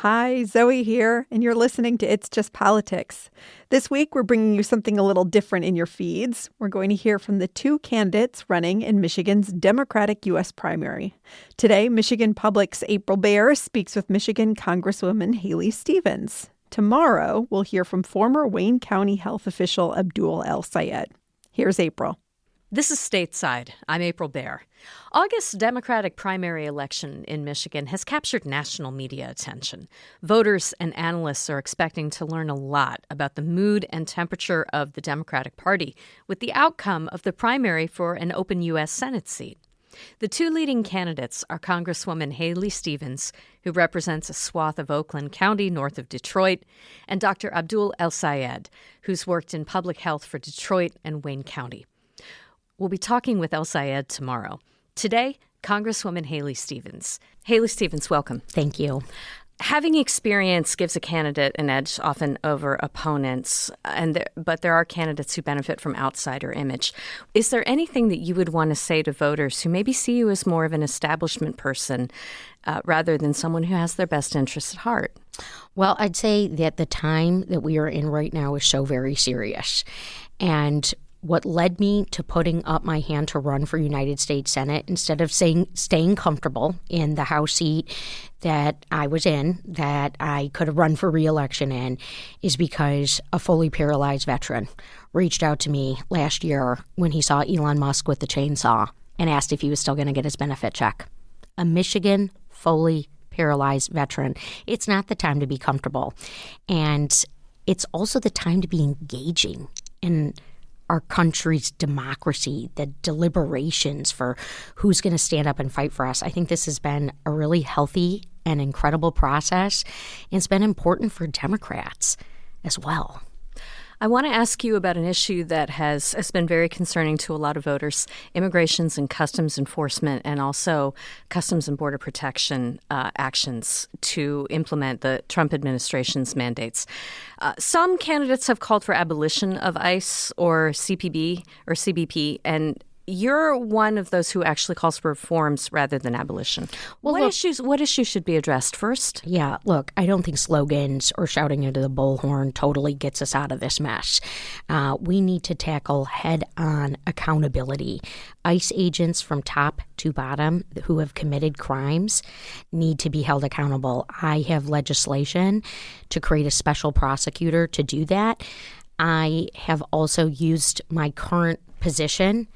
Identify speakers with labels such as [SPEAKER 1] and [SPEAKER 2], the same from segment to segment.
[SPEAKER 1] Hi, Zoe here, and you're listening to It's Just Politics. This week, we're bringing you something a little different in your feeds. We're going to hear from the two candidates running in Michigan's Democratic U.S. primary. Today, Michigan Public's April Baer speaks with Michigan Congresswoman Haley Stevens. Tomorrow, we'll hear from former Wayne County health official Abdul El-Sayed. Here's April.
[SPEAKER 2] This is Stateside. I'm April Baer. August's Democratic primary election in Michigan has captured national media attention. Voters and analysts are expecting to learn a lot about the mood and temperature of the Democratic Party with the outcome of the primary for an open U.S. Senate seat. The two leading candidates are Congresswoman Haley Stevens, who represents a swath of Oakland County north of Detroit, and Dr. Abdul El-Sayed, who's worked in public health for Detroit and Wayne County. We'll be talking with El-Sayed tomorrow. Today, Congresswoman Haley Stevens. Haley Stevens, welcome.
[SPEAKER 3] Thank you.
[SPEAKER 2] Having experience gives a candidate an edge often over opponents, but there are candidates who benefit from outsider image. Is there anything that you would want to say to voters who maybe see you as more of an establishment person rather than someone who has their best interests at heart?
[SPEAKER 3] Well, I'd say that the time that we are in right now is so very serious. And what led me to putting up my hand to run for United States Senate instead of staying comfortable in the House seat that I was in, that I could have run for re-election in, is because a fully paralyzed veteran reached out to me last year when he saw Elon Musk with the chainsaw and asked if he was still going to get his benefit check. A Michigan fully paralyzed veteran. It's not the time to be comfortable. And it's also the time to be engaging in our country's democracy, the deliberations for who's going to stand up and fight for us. I think this has been a really healthy and incredible process, and it's been important for Democrats as well.
[SPEAKER 2] I want to ask you about an issue that has been very concerning to a lot of voters, immigrations and customs enforcement, and also Customs and Border Protection actions to implement the Trump administration's mandates. Some candidates have called for abolition of ICE or CPB or CBP, and you're one of those who actually calls for reforms rather than abolition. Well, what issues should be addressed first?
[SPEAKER 3] Yeah, look, I don't think slogans or shouting into the bullhorn totally gets us out of this mess. We need to tackle head-on accountability. ICE agents from top to bottom who have committed crimes need to be held accountable. I have legislation to create a special prosecutor to do that. I have also used my current position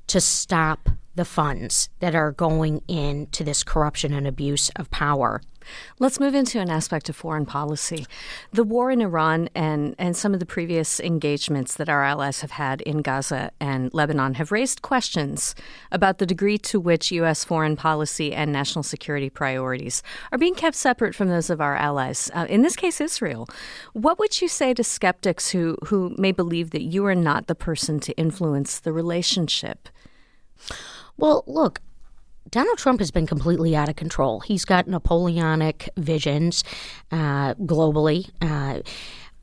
[SPEAKER 3] to stop the funds that are going into this corruption and abuse of power.
[SPEAKER 2] Let's move into an aspect of foreign policy. The war in Iran and some of the previous engagements that our allies have had in Gaza and Lebanon have raised questions about the degree to which U.S. foreign policy and national security priorities are being kept separate from those of our allies, in this case, Israel. What would you say to skeptics who may believe that you are not the person to influence the relationship?
[SPEAKER 3] Well, look, Donald Trump has been completely out of control. He's got Napoleonic visions globally.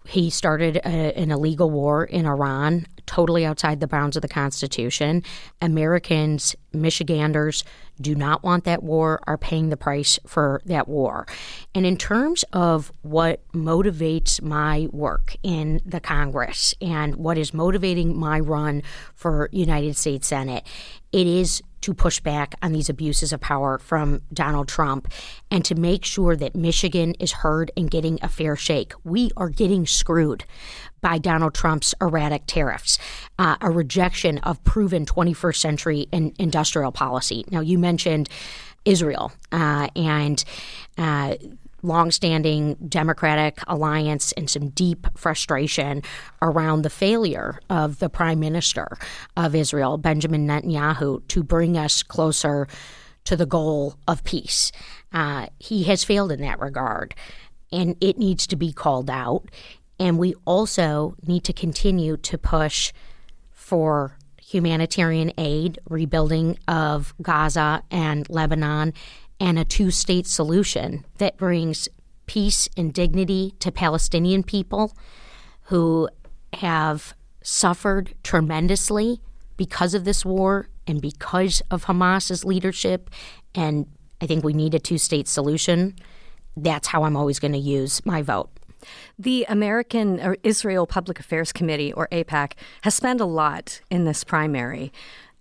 [SPEAKER 3] He started an illegal war in Iran, totally outside the bounds of the Constitution. Americans, Michiganders, do not want that war, are paying the price for that war. And in terms of what motivates my work in the Congress and what is motivating my run for United States Senate, it is to push back on these abuses of power from Donald Trump and to make sure that Michigan is heard and getting a fair shake. We are getting screwed by Donald Trump's erratic tariffs, a rejection of proven 21st century industrial policy. Now, you mentioned Israel and longstanding Democratic alliance and some deep frustration around the failure of the Prime Minister of Israel, Benjamin Netanyahu, to bring us closer to the goal of peace. He has failed in that regard, and it needs to be called out. And we also need to continue to push for humanitarian aid, rebuilding of Gaza and Lebanon, and a two-state solution that brings peace and dignity to Palestinian people who have suffered tremendously because of this war and because of Hamas's leadership. And I think we need a two-state solution. that's how I'm always going to use my vote.
[SPEAKER 2] The American or Israel Public Affairs Committee, or AIPAC, has spent a lot in this primary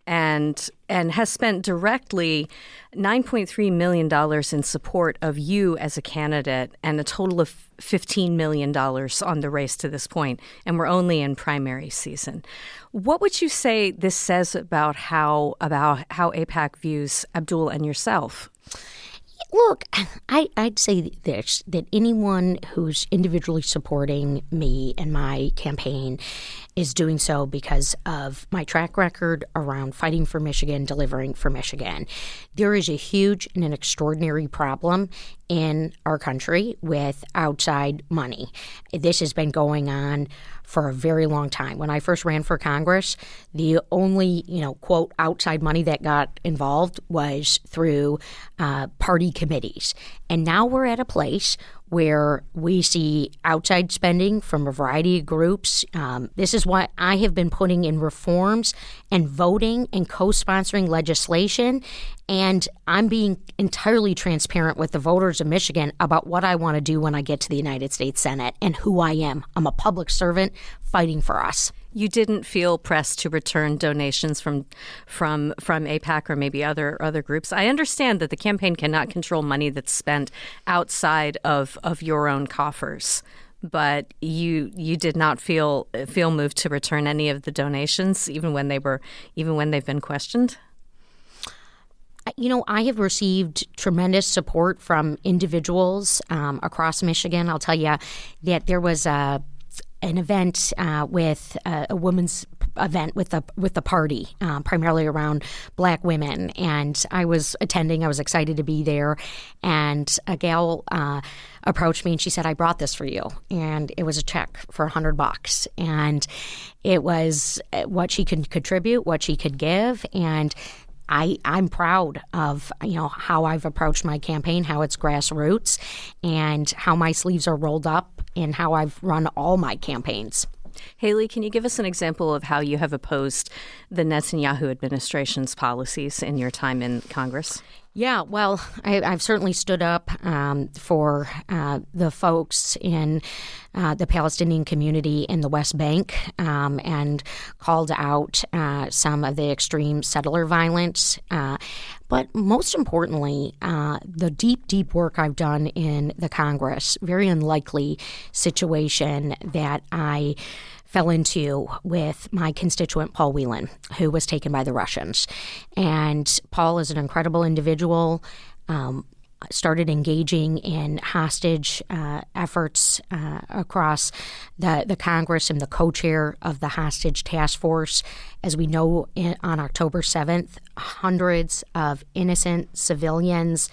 [SPEAKER 2] and has spent directly $9.3 million in support of you as a candidate and a total of $15 million on the race to this point, and we're only in primary season. What would you say this says about how AIPAC views Abdul and yourself?
[SPEAKER 3] Look, I'd say this, that anyone who's individually supporting me and my campaign is doing so because of my track record around fighting for Michigan, delivering for Michigan. There is a huge and an extraordinary problem in our country with outside money. This has been going on for a very long time. When I first ran for Congress, the only, quote, outside money that got involved was through party committees. And now we're at a place where we see outside spending from a variety of groups. This is why I have been putting in reforms and voting and co-sponsoring legislation. And I'm being entirely transparent with the voters of Michigan about what I want to do when I get to the United States Senate and who I am. I'm a public servant fighting for us.
[SPEAKER 2] You didn't feel pressed to return donations from AIPAC or maybe other groups. I understand that the campaign cannot control money that's spent outside of your own coffers, but you did not feel moved to return any of the donations, even when they've been questioned.
[SPEAKER 3] I have received tremendous support from individuals across Michigan. I'll tell you that there was an event with a women's event with the party, primarily around Black women, and I was attending. I was excited to be there, and a gal approached me and she said, "I brought this for you," and it was a check for $100, and it was what she could contribute, what she could give, and I'm proud of how I've approached my campaign, how it's grassroots, and how my sleeves are rolled up, and how I've run all my campaigns.
[SPEAKER 2] Haley, can you give us an example of how you have opposed the Netanyahu administration's policies in your time in Congress?
[SPEAKER 3] Yeah, well, I've certainly stood up for the folks in the Palestinian community in the West Bank and called out some of the extreme settler violence. But most importantly, the deep work I've done in the Congress, very unlikely situation that I fell into with my constituent, Paul Whelan, who was taken by the Russians. And Paul is an incredible individual, started engaging in hostage efforts across the Congress and the co-chair of the hostage task force. As we know, on October 7th, hundreds of innocent civilians,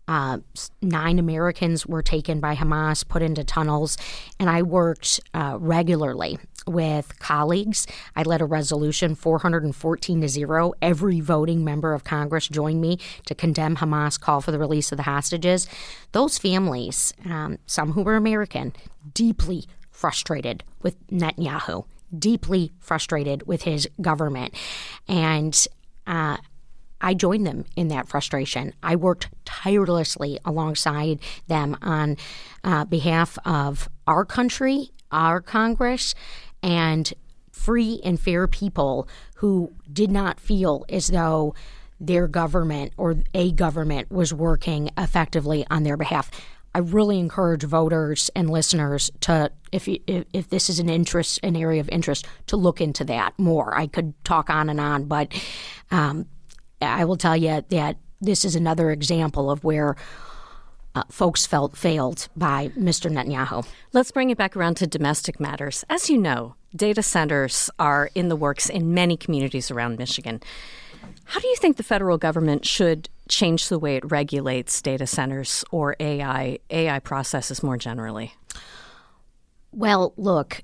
[SPEAKER 3] 9 Americans were taken by Hamas, put into tunnels, and I worked regularly with colleagues. I led a resolution 414-0. Every voting member of Congress joined me to condemn Hamas' call for the release of the hostages. Those families, some who were American, deeply frustrated with Netanyahu, deeply frustrated with his government. And I joined them in that frustration. I worked tirelessly alongside them on behalf of our country, our Congress, and free and fair people who did not feel as though their government or a government was working effectively on their behalf. I really encourage voters and listeners to, if this is an area of interest, to look into that more. I could talk on, but I will tell you that this is another example of where folks felt failed by Mr. Netanyahu.
[SPEAKER 2] Let's bring it back around to domestic matters. As you know, data centers are in the works in many communities around Michigan. How do you think the federal government should change the way it regulates data centers or AI processes more generally?
[SPEAKER 3] Well, look,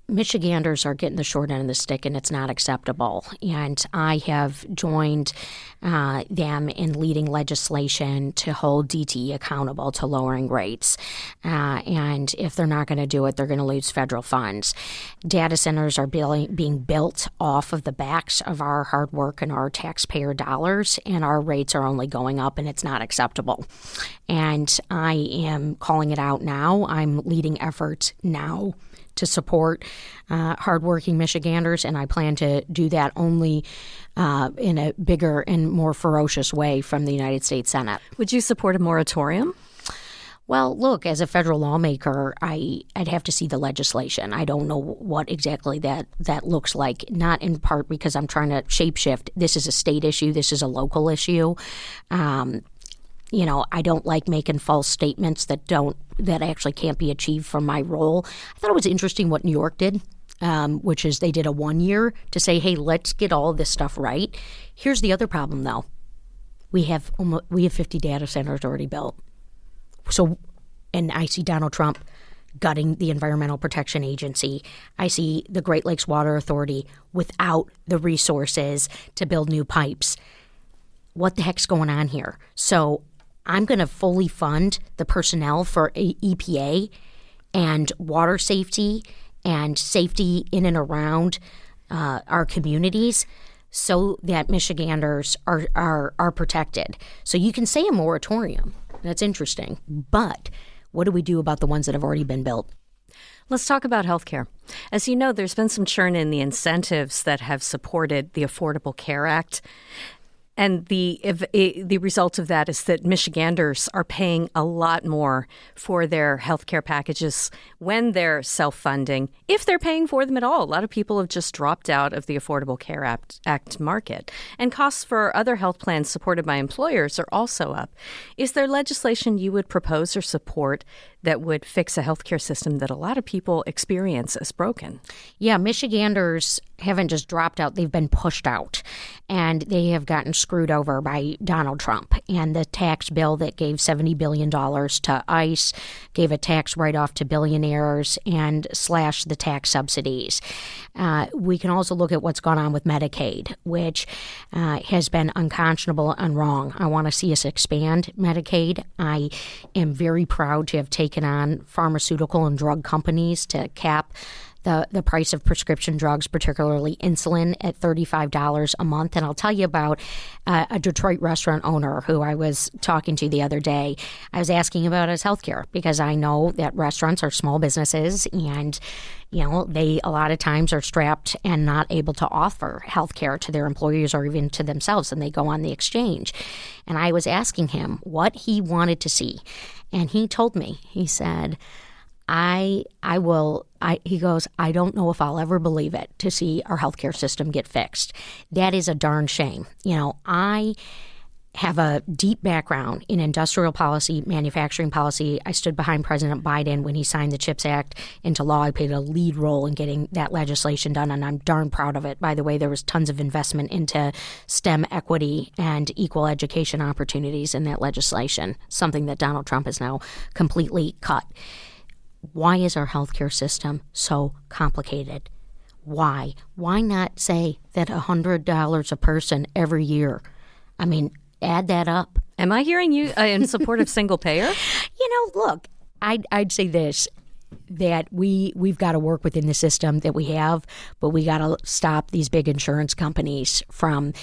[SPEAKER 3] Michiganders are getting the short end of the stick, and it's not acceptable. And I have joined them in leading legislation to hold DTE accountable to lowering rates. And if they're not going to do it, they're going to lose federal funds. Data centers are being built off of the backs of our hard work and our taxpayer dollars, and our rates are only going up, and it's not acceptable. And I am calling it out now. I'm leading efforts now to support hardworking Michiganders, and I plan to do that only in a bigger and more ferocious way from the United States Senate.
[SPEAKER 2] Would you support a moratorium?
[SPEAKER 3] Well, look, as a federal lawmaker, I'd have to see the legislation. I don't know what exactly that looks like, not in part because I'm trying to shapeshift. This is a state issue. This is a local issue. I don't like making false statements that actually can't be achieved from my role. I thought it was interesting what New York did, which is they did a 1 year to say, hey, let's get all of this stuff right. Here's the other problem, though. We have 50 data centers already built. So, and I see Donald Trump gutting the Environmental Protection Agency. I see the Great Lakes Water Authority without the resources to build new pipes. What the heck's going on here? So I'm going to fully fund the personnel for EPA and water safety and safety in and around our communities so that Michiganders are protected. So you can say a moratorium. That's interesting. But what do we do about the ones that have already been built?
[SPEAKER 2] Let's talk about healthcare. As you know, there's been some churn in the incentives that have supported the Affordable Care Act. And the result of that is that Michiganders are paying a lot more for their health care packages when they're self-funding, if they're paying for them at all. A lot of people have just dropped out of the Affordable Care Act market. And costs for other health plans supported by employers are also up. Is there legislation you would propose or support that would fix a healthcare system that a lot of people experience as broken?
[SPEAKER 3] Yeah, Michiganders haven't just dropped out, they've been pushed out. And they have gotten screwed over by Donald Trump. And the tax bill that gave $70 billion to ICE, gave a tax write-off to billionaires, and slashed the tax subsidies. We can also look at what's gone on with Medicaid, which has been unconscionable and wrong. I want to see us expand Medicaid. I am very proud to have taken on pharmaceutical and drug companies to cap the price of prescription drugs, particularly insulin, at $35 a month. And I'll tell you about a Detroit restaurant owner who I was talking to the other day. I was asking about his health care because I know that restaurants are small businesses and they a lot of times are strapped and not able to offer health care to their employees or even to themselves, and they go on the exchange. And I was asking him what he wanted to see. And he told me, he said, he goes, I don't know if I'll ever believe it to see our healthcare system get fixed. That is a darn shame. I have a deep background in industrial policy, manufacturing policy. I stood behind President Biden when he signed the CHIPS Act into law. I played a lead role in getting that legislation done, and I'm darn proud of it. By the way, there was tons of investment into STEM equity and equal education opportunities in that legislation, something that Donald Trump has now completely cut. Why is our healthcare system so complicated? Why? Why not say that $100 a person every year? I mean, add that up.
[SPEAKER 2] Am I hearing you in support of single payer?
[SPEAKER 3] Look, I'd say this, that we've got to work within the system that we have, but we got to stop these big insurance companies from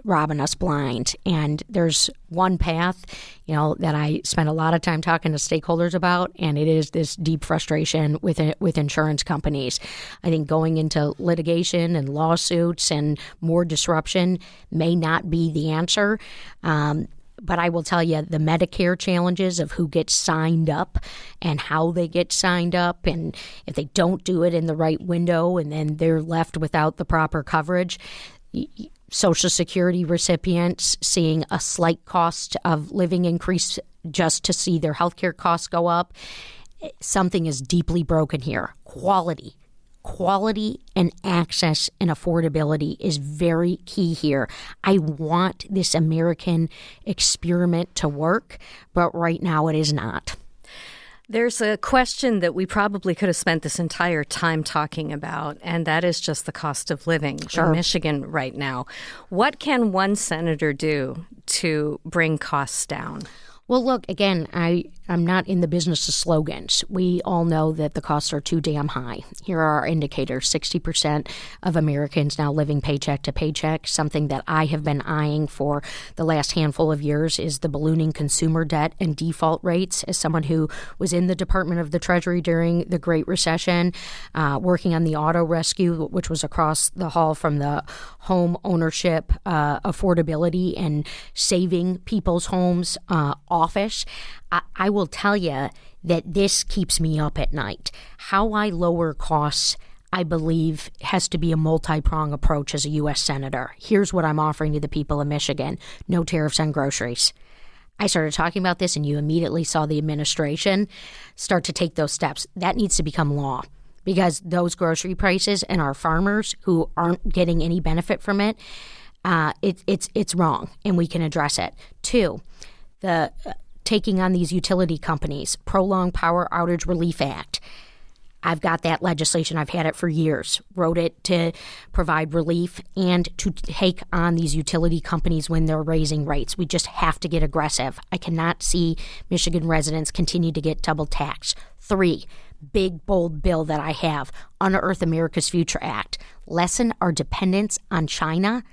[SPEAKER 3] robbing us blind. And there's one path, that I spend a lot of time talking to stakeholders about, and it is this deep frustration with insurance companies. I think going into litigation and lawsuits and more disruption may not be the answer. But I will tell you, the Medicare challenges of who gets signed up and how they get signed up, and if they don't do it in the right window and then they're left without the proper coverage, Social Security recipients seeing a slight cost of living increase just to see their health care costs go up. Something is deeply broken here. Quality and access and affordability is very key here. I want this American experiment to work, but right now it is not.
[SPEAKER 2] There's a question that we probably could have spent this entire time talking about, and that is just the cost of living in Michigan right now. What can one senator do to bring costs down?
[SPEAKER 3] Well, look, again, I'm not in the business of slogans. We all know that the costs are too damn high. Here are our indicators. 60% of Americans now living paycheck to paycheck. Something that I have been eyeing for the last handful of years is the ballooning consumer debt and default rates. As someone who was in the Department of the Treasury during the Great Recession, working on the auto rescue, which was across the hall from the home ownership affordability and saving people's homes office, I will tell you that this keeps me up at night. How I lower costs, I believe, has to be a multi-pronged approach as a U.S. Senator. Here's what I'm offering to the people of Michigan. No tariffs on groceries. I started talking about this, and you immediately saw the administration start to take those steps. That needs to become law, because those grocery prices and our farmers who aren't getting any benefit from it, it's wrong, and we can address it. 2, the taking on these utility companies, Prolonged Power Outage Relief Act. I've got that legislation. I've had it for years. Wrote it to provide relief and to take on these utility companies when they're raising rates. We just have to get aggressive. I cannot see Michigan residents continue to get double taxed. 3, big, bold bill that I have, Unearth America's Future Act. Lessen our dependence on China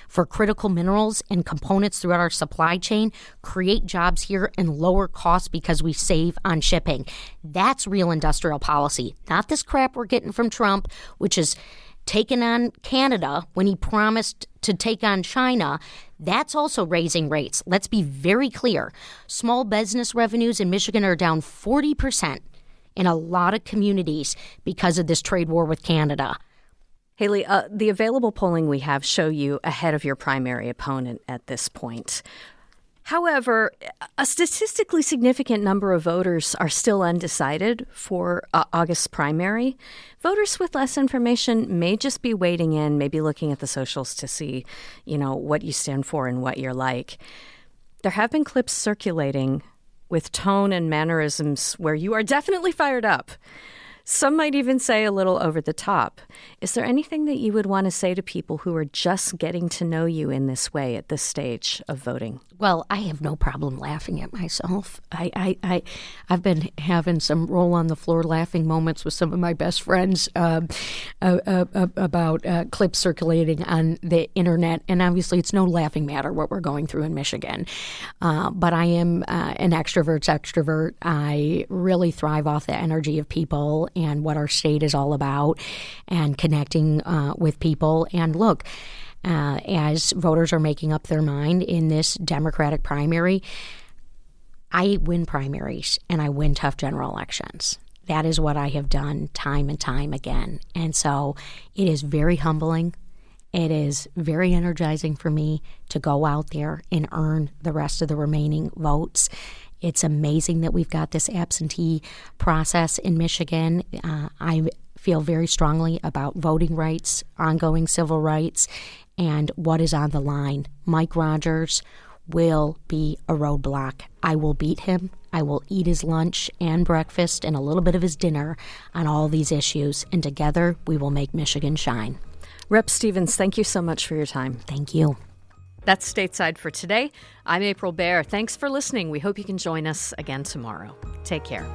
[SPEAKER 3] for critical minerals and components throughout our supply chain, create jobs here and lower costs because we save on shipping. That's real industrial policy, not this crap we're getting from Trump, which is taking on Canada when he promised to take on China. That's also raising rates. Let's be very clear. Small business revenues in Michigan are down 40% in a lot of communities because of this trade war with Canada.
[SPEAKER 2] Haley, the available polling we have show you ahead of your primary opponent at this point. However, a statistically significant number of voters are still undecided for August's primary. Voters with less information may just be waiting in, maybe looking at the socials to see, what you stand for and what you're like. There have been clips circulating with tone and mannerisms where you are definitely fired up. Some might even say a little over the top. Is there anything that you would want to say to people who are just getting to know you in this way at this stage of voting?
[SPEAKER 3] Well, I have no problem laughing at myself. I've been having some roll on the floor laughing moments with some of my best friends about clips circulating on the internet. And obviously, it's no laughing matter what we're going through in Michigan. But I am an extrovert's extrovert. I really thrive off the energy of people and what our state is all about and connecting with people. And look, as voters are making up their mind in this Democratic primary, I win primaries and I win tough general elections. That is what I have done time and time again. And so it is very humbling. It is very energizing for me to go out there and earn the rest of the remaining votes. It's amazing that we've got this absentee process in Michigan. I feel very strongly about voting rights, ongoing civil rights, and what is on the line. Mike Rogers will be a roadblock. I will beat him. I will eat his lunch and breakfast and a little bit of his dinner on all these issues, and together we will make Michigan shine.
[SPEAKER 2] Rep. Stevens, thank you so much for your time.
[SPEAKER 3] Thank you.
[SPEAKER 2] That's Stateside for today. I'm April Baer. Thanks for listening. We hope you can join us again tomorrow. Take care.